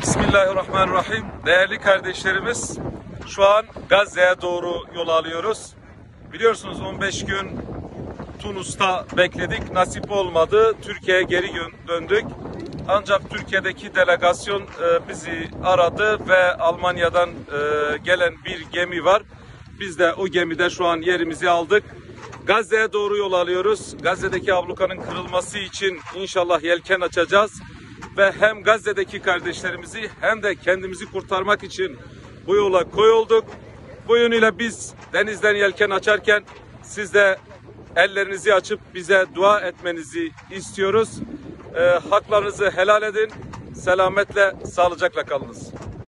Bismillahirrahmanirrahim. Değerli kardeşlerimiz, şu an Gazze'ye doğru yol alıyoruz. Biliyorsunuz 15 gün Tunus'ta bekledik. Nasip olmadı. Türkiye'ye geri döndük. Ancak Türkiye'deki delegasyon bizi aradı ve Almanya'dan gelen bir gemi var. Biz de o gemide şu an yerimizi aldık. Gazze'ye doğru yol alıyoruz. Gazze'deki ablukanın kırılması için inşallah yelken açacağız. Ve hem Gazze'deki kardeşlerimizi hem de kendimizi kurtarmak için bu yola koyulduk. Bu yönüyle biz denizden yelken açarken siz de ellerinizi açıp bize dua etmenizi istiyoruz. Haklarınızı helal edin. Selametle, sağlıcakla kalınız.